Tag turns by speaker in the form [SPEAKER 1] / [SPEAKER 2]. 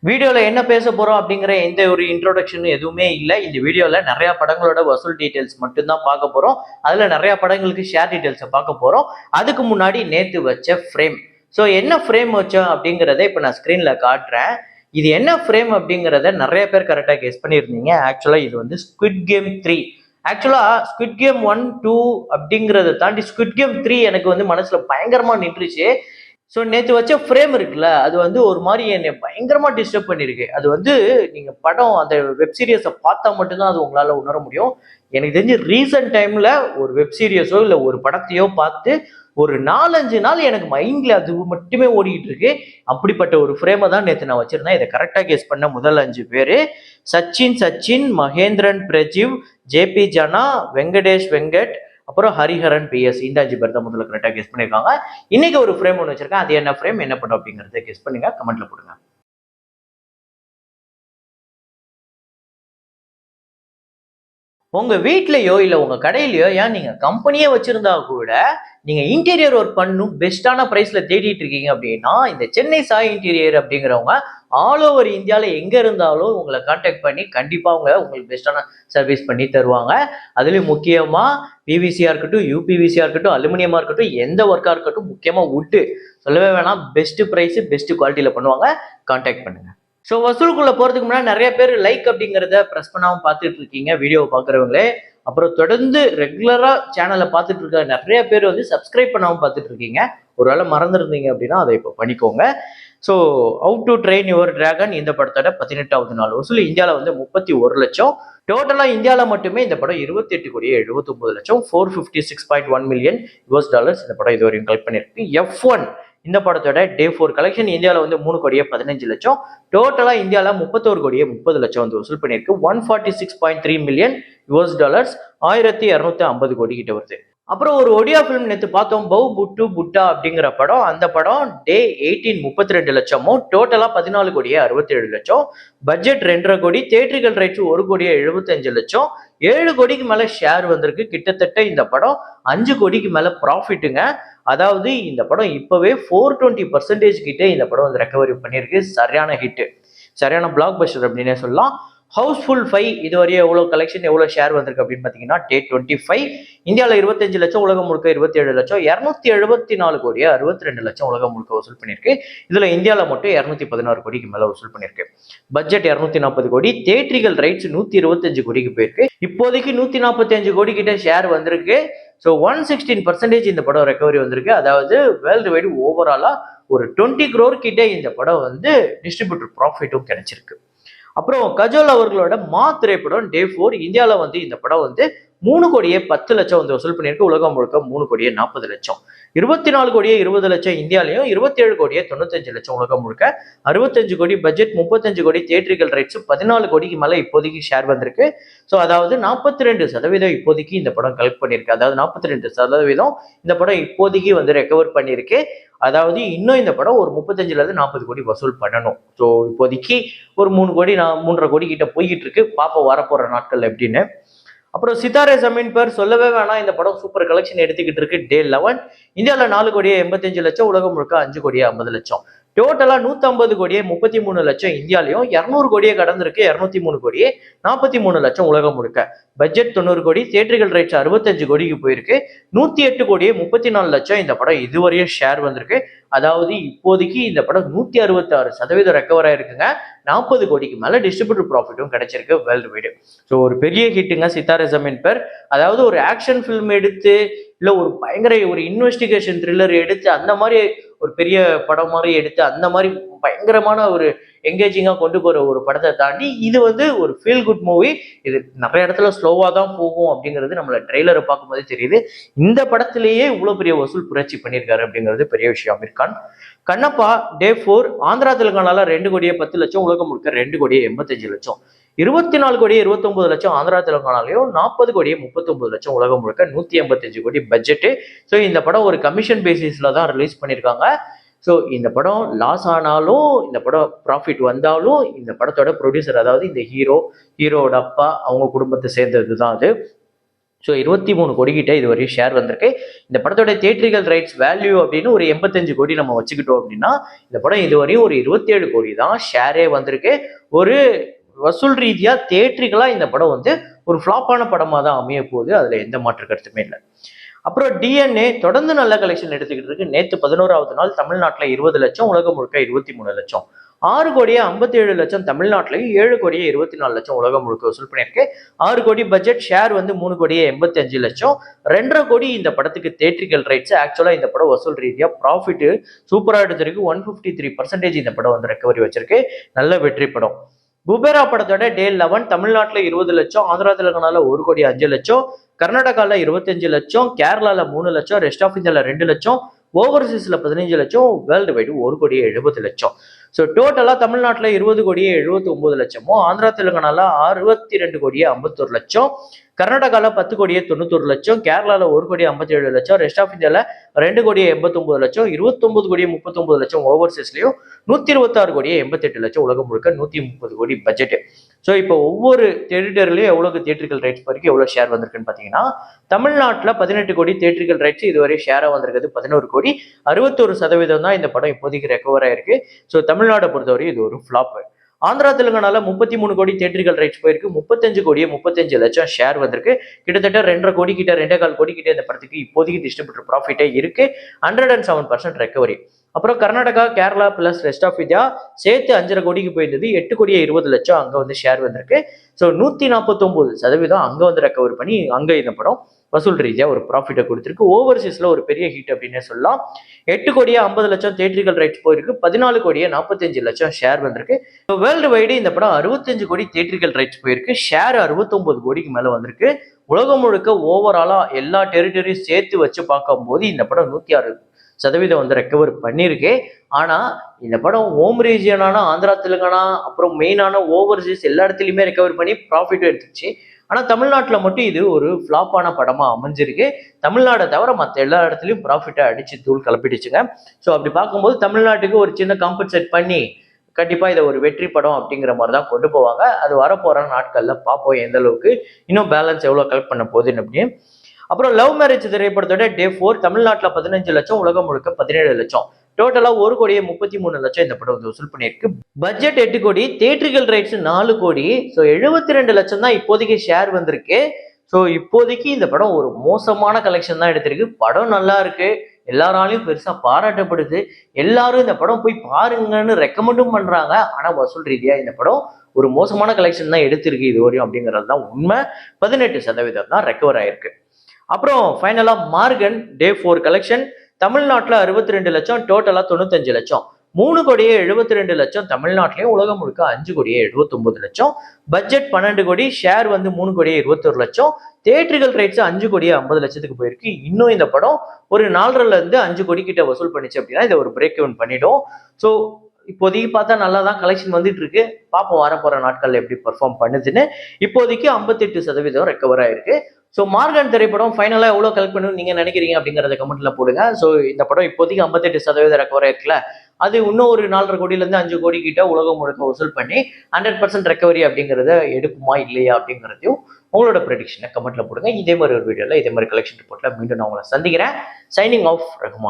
[SPEAKER 1] வீடியோவில் என்ன பேச போகிறோம் அப்படிங்கிற எந்த ஒரு இன்ட்ரோடக்ஷனும் எதுவுமே இல்லை. இந்த வீடியோவில் நிறையா படங்களோட வசூல் டீட்டெயில்ஸ் மட்டும்தான் பார்க்க போகிறோம். அதில் நிறையா படங்களுக்கு ஷேர் டீட்டெயில்ஸை பார்க்க போகிறோம். அதுக்கு முன்னாடி நேற்று வச்ச ஃப்ரேம். ஸோ என்ன ஃப்ரேம் வச்சோம் அப்படிங்கிறத இப்போ நான் ஸ்க்ரீனில் காட்டுறேன். இது என்ன ஃப்ரேம் அப்படிங்கிறத நிறைய பேர் கரெக்டாக கெஸ் பண்ணியிருந்தீங்க. ஆக்சுவலாக இது வந்து ஸ்குவிட் கேம் 3. ஆக்சுவலாக ஸ்குவிட் கேம் 1, 2 அப்படிங்கிறத தாண்டி ஸ்குவிட் கேம் 3 எனக்கு வந்து மனசில் பயங்கரமாக நின்றுச்சு. ஸோ நேற்று வச்ச ஃப்ரேம் இருக்குல்ல, அது வந்து ஒரு மாதிரி என்னை பயங்கரமாக டிஸ்டர்ப் பண்ணியிருக்கு. அது வந்து நீங்கள் படம் அந்த வெப் சீரியஸை பார்த்தா மட்டும்தான் அது உங்களால் உணர முடியும். எனக்கு தெரிஞ்சு ரீசன்ட் டைமில் ஒரு வெப் சீரியஸோ இல்லை ஒரு படத்தையோ பார்த்து ஒரு 4-5 நாள் எனக்கு மைண்டில் அது மட்டுமே ஓடிக்கிட்டு இருக்கு. அப்படிப்பட்ட ஒரு ஃப்ரேமை தான் நேற்று நான் வச்சுருந்தேன். இதை கரெக்டாக கெஸ் பண்ண முதல் 5 பேர் சச்சின், மகேந்திரன் பிரஜீவ், ஜேபி ஜனா, வெங்கடேஷ் வெங்கட், அப்புறம் ஹரிஹரன் PS. இந்த 5 பேர் தான் முதல்ல கரெக்டாக கெஸ் பண்ணியிருக்காங்க. இன்னைக்கு ஒரு ஃப்ரேம் ஒன்று வச்சிருக்கேன். அது என்ன ஃப்ரேம், என்ன படம் அப்படிங்கிறத கெஸ் பண்ணுங்க, கமெண்ட்ல போடுங்க. உங்க வீட்லயோ இல்ல உங்க கடையிலயோ ஏன் நீங்க கம்பெனியே வச்சிருந்தா கூட நீங்க இன்டீரியர் ஒர்க் பண்ணணும் பெஸ்டான பிரைஸ்ல தேடிட்டு இருக்கீங்க அப்படின்னா இந்த சென்னை சாய் இன்டீரியர் அப்படிங்கிறவங்க ஆல் ஓவர் இந்தியாவில் எங்க இருந்தாலும் உங்களை கான்டாக்ட் பண்ணி கண்டிப்பா அவங்க உங்களுக்கு பெஸ்டான சர்வீஸ் பண்ணி தருவாங்க. அதுலயும் முக்கியமா பிவிசியா இருக்கட்டும், யூபிவிசியா இருக்கட்டும், அலுமினியமா இருக்கட்டும், எந்த ஒர்க்கா இருக்கட்டும், முக்கியமா வுட்டு சொல்லவே வேணாம், பெஸ்ட் பிரைஸ் பெஸ்ட் குவாலிட்டியில பண்ணுவாங்க. கான்டாக்ட் பண்ணுங்க. ஸோ வசூலுக்குள்ள போறதுக்கு முன்னாடி நிறைய பேர் லைக் அப்படிங்கிறத ப்ரெஸ் பண்ணாமல் பார்த்துட்டு இருக்கீங்க வீடியோவை பார்க்குறவங்களே. அப்புறம் தொடர்ந்து ரெகுலரா சேனலை பார்த்துட்டு இருக்க நிறைய பேர் வந்து சப்ஸ்கிரைப் பண்ணாமல் பார்த்துட்டு இருக்கீங்க. ஒருவேளை மறந்துருந்தீங்க அப்படின்னா அதை இப்போ பண்ணிக்கோங்க. So how to train your dragon இந்த படத்தோட 18வது நாள் வசூல் இந்தியாவில் வந்து 31 லட்சம். டோட்டலாக இந்தியாவில் மட்டுமே இந்த படம் 28 கோடியே 79 லட்சம், 456.1 மில்லியன் US டாலர்ஸ் இந்த படம் இதுவரையும் கலெக்ட் பண்ணியிருக்கு. F1 இந்த படத்தோட டே 4 கலெக்ஷன் இந்தியாவில் வந்து 3 கோடியே 15 லட்சம். டோட்டலாக இந்தியாவில் 31 கோடியே 30 லட்சம் வந்து வசூல் பண்ணியிருக்கு. 146.3 மில்லியன் US டாலர்ஸ், 1250 கோடி கிட்ட வருது. அப்புறம் ஒரு ஒடியா ஃபிலிம் நேற்று பார்த்தோம், பவு புட்டு புட்டா அப்படிங்கிற படம். அந்த படம் டே 18 32 லட்சமும், டோட்டலாக 14 கோடியே 67 லட்சம். பட்ஜெட் 2.5 கோடி, தியேட்டரிக்கல் ரைட்ஸ் 1 கோடியே 75 லட்சம். 7 கோடிக்கு மேலே ஷேர் வந்திருக்கு. கிட்டத்தட்ட இந்த படம் 5 கோடிக்கு மேலே ப்ராஃபிட்டுங்க. அதாவது இந்த படம் இப்போவே 420% கிட்ட இந்த படம் வந்து ரெக்கவரி பண்ணியிருக்கு. சரியான ஹிட்டு, சரியான பிளாக் பஸ்டர் அப்படின்னே சொல்லலாம். ஹவுஸ்ஃபுல் 5 இதுவரையும் எவ்வளோ கலெக்ஷன் எவ்வளோ ஷேர் வந்திருக்கு அப்படின்னு பார்த்தீங்கன்னா டே 25 இந்தியாவில் 25 லட்சம், உலகம் முழுக்க 27 லட்சம், 274 கோடியே 62 லட்சம் உலகம் முழுக்க வசூல் பண்ணியிருக்கு. இதில் இந்தியாவில் மட்டும் 216 கோடிக்கு மேலே வசூல் பண்ணியிருக்கு. பட்ஜெட் 240 கோடி, தியேட்டரிக்கல் ரைட்ஸ் 125 கோடிக்கு போயிருக்கு. இப்போதைக்கு 145 கோடி கிட்ட ஷேர் வந்திருக்கு. ஸோ 116% இந்த படம் ரெக்கவரி வந்திருக்கு. அதாவது வேர்ல்டு வைடு ஓவராலாக ஒரு 20 crore கிட்ட இந்த படம் வந்து டிஸ்ட்ரிபியூட்டர் ப்ராஃபிட்டும் கிடைச்சிருக்கு. அப்புறம் கஜோல் அவர்களோட திரைப்படம் டே 4 இந்தியாவில் வந்து இந்த படம் வந்து 3 கோடியே 10 லட்சம் வந்து வசூல் பண்ணியிருக்கு. உலகம் முழுக்க 3 கோடியே 40 லட்சம். 24 கோடியே 20 லட்சம் இந்தியாலையும், 27 கோடியே 95 லட்சம் உலகம் முழுக்க. 65 கோடி பட்ஜெட், 35 கோடி தியேட்டரிக்கல் ரைட்ஸ், 14 கோடிக்கு மேலே இப்போதைக்கு ஷேர் வந்திருக்கு. ஸோ அதாவது 42% இப்போதைக்கு இந்த படம் கலெக்ட் பண்ணியிருக்கு. அதாவது 42% இந்த படம் இப்போதைக்கு வந்து ரெக்கவர் பண்ணியிருக்கு. அதாவது இன்னும் இந்த படம் ஒரு 35 40 கோடி வசூல் பண்ணணும். ஸோ இப்போதைக்கு ஒரு 3 கோடி 3.5 கோடி கிட்ட போய்கிட்டு இருக்கு. பாப்போம் வரப்போற நாட்கள் எப்படின்னு. அப்புறம் சித்தாரே ஜமீன் பர் சொல்லவே வேணாம், இந்த படம் சூப்பர் கலெக்ஷன் எடுத்துக்கிட்டு இருக்கு. டே 11 இந்தியாவில் 4 கோடியே 85 லட்சம், உலகம் முழுக்க 5 கோடியே 50 லட்சம். டோட்டலா 150 கோடியே 33 லட்சம் இந்தியாலையும், 200 கோடியே கடந்திருக்கு. 203 கோடியே 43 லட்சம் உலகம் முழுக்க. பட்ஜெட் 90 கோடி, தியேட்டரிக்கல் ரைட்ஸ் 65 கோடிக்கு போயிருக்கு. 108 கோடியே 34 லட்சம் இந்த படம் இதுவரையும் ஷேர் வந்திருக்கு. அதாவது இப்போதைக்கு இந்த படம் 166% ரெக்கவர் ஆயிருக்குங்க. 40 கோடிக்கு மேல டிஸ்ட்ரிபியூட்டர் ப்ராஃபிட்டும் கிடைச்சிருக்கு வேர்ல்டு வைடு. ஸோ ஒரு பெரிய ஹிட்டுங்க சித்தாரே ஜமீன் பர். அதாவது ஒரு ஆக்ஷன் ஃபிலிம் எடுத்து இல்லை ஒரு பயங்கர ஒரு இன்வெஸ்டிகேஷன் த்ரில்லர் எடுத்து அந்த மாதிரி ஒரு பெரிய படம் மாதிரி எடுத்து அந்த மாதிரி பயங்கரமான ஒரு என்கேஜிங்காக கொண்டு போகிற ஒரு படத்தை தாண்டி இது வந்து ஒரு ஃபீல் குட் மூவி. இது நிறைய இடத்துல ஸ்லோவாக தான் போகும் அப்படிங்கிறது நம்மள ட்ரெய்லரை பார்க்கும்போதே தெரியுது. இந்த படத்திலேயே இவ்வளோ பெரிய வசூல் புரட்சி பண்ணியிருக்காரு அப்படிங்கிறது பெரிய விஷயம். அமீர் கான் கண்ணப்பா டே 4 ஆந்திரா தெலுங்கானால 2 கோடியே 10 லட்சம், உலகம் முழுக்க 2 கோடியே 85 லட்சம். 24 கோடியே 29 லட்சம் ஆந்திரா தெலுங்கானாலையும், 40 கோடியே 39 லட்சம் உலகம் முழுக்க. 185 கோடி பட்ஜெட்டு. ஸோ இந்த படம் ஒரு கமிஷன் பேசிஸ்ல தான் ரிலீஸ் பண்ணியிருக்காங்க. ஸோ இந்த படம் லாஸ் ஆனாலும், இந்த படம் ப்ராஃபிட் வந்தாலும், இந்த படத்தோட ப்ரொடியூசர் அதாவது இந்த ஹீரோவோட அப்பா அவங்க குடும்பத்தை சேர்ந்தது தான் அது. ஸோ 23 கோடி கிட்ட இது வரையும் ஷேர் வந்திருக்கு. இந்த படத்தோட தியேட்ரிக்கல் ரைட்ஸ் வேல்யூ அப்படின்னு ஒரு 85 கோடி நம்ம வச்சுக்கிட்டோம் அப்படின்னா இந்த படம் இதுவரையும் ஒரு 27 கோடி தான் ஷேரே வந்திருக்கு. ஒரு வசூல் ரீதியா தியேட்ரிக்கலா இந்த படம் வந்து ஒரு ஃபிளாப்பான படமா தான் அமைய போகுது. அதுல எந்த மாற்று கருத்துமே இல்லை. அப்புறம் டிஎன்ஏ தொடர்ந்து நல்ல கலெக்ஷன் எடுத்துக்கிட்டு இருக்கு. நேற்று 11வது நாள் தமிழ்நாட்டில் 20 லட்சம், உலகம் முழுக்க 23 லட்சம். 6 கோடியே 57 லட்சம் தமிழ்நாட்டிலையும், 7 கோடியே 24 லட்சம் உலகம் முழுக்க வசூல் பண்ணியிருக்கு. 6 கோடி பட்ஜெட், ஷேர் வந்து 3 கோடியே 85 லட்சம். 2.5 கோடி இந்த படத்துக்கு தியேட்ரிக்கல் ரைட்ஸ். ஆக்சுவலா இந்த படம் வசூல் ரீதியா ப்ராஃபிட் சூப்பரா எடுத்திருக்கு. 153% இந்த படம் வந்து ரெக்கவரி வச்சிருக்கு. நல்ல வெற்றி படம். குபேரா படத்தோட டே 11 தமிழ்நாட்டில் 20 லட்சம், ஆந்திரா தெலுங்கானால 1 கோடி 5 லட்சம், கர்நாடகாவில் 25 லட்சம், கேரளால 3 லட்சம், ரெஸ்ட் ஆஃப் இந்தியாவில் 2 லட்சம், ஓவர்சீஸ்ல 15 லட்சம், வேர்ல்டு வைடு 1 கோடியே 70 லட்சம். ஸோ டோட்டலா தமிழ்நாட்டில் 20 கோடியே 79 லட்சமும், ஆந்திரா தெலுங்கானால 62 கோடியே 51 லட்சம், கர்நாடகாவில் 10 கோடியே 91 லட்சம், கேரளால 1 கோடியே 57 லட்சம், ரெஸ்ட் ஆஃப் இந்தியாவில் 2 கோடியே 89 லட்சம், 29 கோடியே 39 லட்சம் ஓவர்சீஸ்லயும், 126 கோடியே 88 லட்சம், உலகம் முழுக்க 130 கோடி பட்ஜெட். ஸோ இப்போ ஒவ்வொரு டெரிட்டரிலையும் எவ்வளவு தியேட்ரிக்கல் ரைட்ஸ் வரைக்கும் எவ்வளவு ஷேர் வந்திருக்குன்னு பாத்தீங்கன்னா, தமிழ்நாட்டில் 18 கோடி தியேட்ரிக்கல் ரைட்ஸ் இதுவரை ஷேரா வந்திருக்குது 11 கோடி, 61% தான் இந்த படம் இப்போதைக்கு ரெக்கவர் ஆயிருக்கு. ஸோ தமிழ்நாட்டை பொறுத்தவரை இது ஒரு ஃபிளாப். ஆந்திரா தெலுங்கானால 33 கோடி தியேட்ரிக்கல் ரைட்ஸ் போயிருக்கு. 35 கோடியே 35 லட்சம் ஷேர் வந்திருக்கு. கிட்டத்தட்ட 2.5 கோடி கிட்ட 2.25 கோடி கிட்ட இந்த படத்துக்கு இப்போதைக்கு டிஸ்ட்ரிபியூட்டர் ப்ராஃபிட்டே இருக்கு. 107% ரெக்கவரி. அப்புறம் Karnataka, Kerala plus rest of India சேர்த்து 5.5 கோடிக்கு போயிருந்தது. 8 கோடியே 20 லட்சம் அங்க வந்து ஷேர் வந்திருக்கு. ஸோ 149% அங்க வந்து ரெக்கவர் பண்ணி அங்க இந்த படம் வசூல் ரீதியா ஒரு ப்ராஃபிட்டை கொடுத்திருக்கு. ஓவர்சீஸ்ல ஒரு பெரிய ஹிட் அப்படின்னே சொல்லலாம். 8 கோடியே 50 லட்சம் தியேட்ரிக்கல் ரைட்ஸ் போயிருக்கு. 14 கோடியே 45 லட்சம் ஷேர் வந்திருக்கு. வேர்ல்டு வைடு இந்த படம் 65 கோடி தியேட்ரிக்கல் ரைட்ஸ் போயிருக்கு. ஷேர் 69 கோடிக்கு மேல வந்திருக்கு. உலகம் முழுக்க ஓவராலா எல்லா டெரிட்டரியும் சேர்த்து வச்சு பார்க்கும்போது இந்த படம் 106% வந்து ரெக்கவர் பண்ணியிருக்கு. ஆனா இந்த படம் ஹோம் ரீஜியனான ஆந்திரா தெலுங்கானா அப்புறம் மெயினான ஓவர்சீஸ் எல்லா இடத்துலையுமே ரெக்கவர் பண்ணி ப்ராஃபிட்டும் எடுத்துச்சு. ஆனா தமிழ்நாட்டில் மட்டும் இது ஒரு ஃபிளாப்பான படமா அமைஞ்சிருக்கு. தமிழ்நாடை தவிர மற்ற எல்லா இடத்துலையும் ப்ராஃபிட்டை அடிச்சு தூள் கிளப்பிடுச்சுங்க. ஸோ அப்படி பார்க்கும்போது தமிழ்நாட்டுக்கு ஒரு சின்ன காம்பன்சேட் பண்ணி கண்டிப்பா இதை ஒரு வெற்றி படம் அப்படிங்கிற மாதிரி தான் கொண்டு போவாங்க. அது வரப்போற நாட்கள்ல பார்ப்போம் எந்த அளவுக்கு இன்னும் பேலன்ஸ் எவ்வளவு கலெக்ட் பண்ண போகுதுன்னு அப்படின்னு. அப்புறம் லவ் மேரேஜ் திரைப்படத்தோட டே 4 தமிழ்நாட்டில் 15 லட்சம், உலகம் முழுக்க 17 லட்சம். டோட்டலா 1 கோடியே 33 லட்சம் இந்த படம் வந்து வசூல் பண்ணியிருக்கு. பட்ஜெட் 8 கோடி, தியேட்ரிக்கல் ரைட்ஸ் 4 கோடி. ஸோ 72 லட்சம் தான் இப்போதைக்கு ஷேர் வந்திருக்கு. ஸோ இப்போதைக்கு இந்த படம் ஒரு மோசமான கலெக்ஷன் தான் எடுத்திருக்கு. படம் நல்லா இருக்கு, எல்லாராலையும் பெருசா பாராட்டப்படுது. எல்லாரும் இந்த படம் போய் பாருங்கன்னு ரெக்கமெண்டும் பண்றாங்க. ஆனா வசூல் ரீதியா இந்த படம் ஒரு மோசமான கலெக்ஷன் தான் எடுத்திருக்கு இது வரையும் அப்படிங்கிறது தான் உண்மை. 18% தான் ரெக்கவர் ஆயிருக்கு. அப்புறம் ஃபைனலா மார்கன் டே 4 கலெக்ஷன் தமிழ்நாட்டில் 62 லட்சம், டோட்டலா 95 லட்சம். 3 கோடியே 72 லட்சம் தமிழ்நாட்டிலையும், உலகம் முழுக்க 5 கோடியே 79 லட்சம். பட்ஜெட் 12 கோடி, ஷேர் வந்து 3 கோடியே 21 லட்சம். தியேட்ரிக்கல் ரைட்ஸ் 5 கோடியே 50 லட்சத்துக்கு போயிருக்கு. இன்னும் இந்த படம் ஒரு 4.5 இருந்து 5 கோடி கிட்ட வசூல் பண்ணிச்சு அப்படின்னா இதை ஒரு பிரேக் இவன் பண்ணிடும். ஸோ இப்போதைக்கு பார்த்தா நல்லா தான் கலெக்ஷன் வந்துட்டு இருக்கு. பார்ப்போம் வரப்போற நாட்கள்ல எப்படி பெர்ஃபார்ம் பண்ணுதுன்னு. இப்போதைக்கு 58% ரெக்கவர் ஆயிருக்கு. ஸோ மார்கன் திரைப்படம் ஃபைனலாக எவ்வளோ கலெக்ட் பண்ணணும்னு நீங்கள் நினைக்கிறீங்க அப்படிங்கிறத கமெண்ட்ல போடுங்க. ஸோ இந்த படம் இப்போதைக்கு 58% ரெக்கவர் ஆயிருக்குல்ல, அது இன்னும் ஒரு 4.5 கோடியிலேருந்து 5 கோடி கிட்ட உலகம் முழுக்க வசூல் பண்ணி 100% ரெக்கவரி அப்படிங்கிறத எடுக்குமா இல்லையா அப்படிங்கிறதையும் உங்களோட ப்ரெடிக்ஷனை கமெண்ட்ல போடுங்க. இதே மாதிரி ஒரு வீடியோவில் இதே மாதிரி கலெக்ஷன் ரிப்போர்ட்ல மீண்டும் நான் உங்களை சந்திக்கிறேன். Signing off Rahman.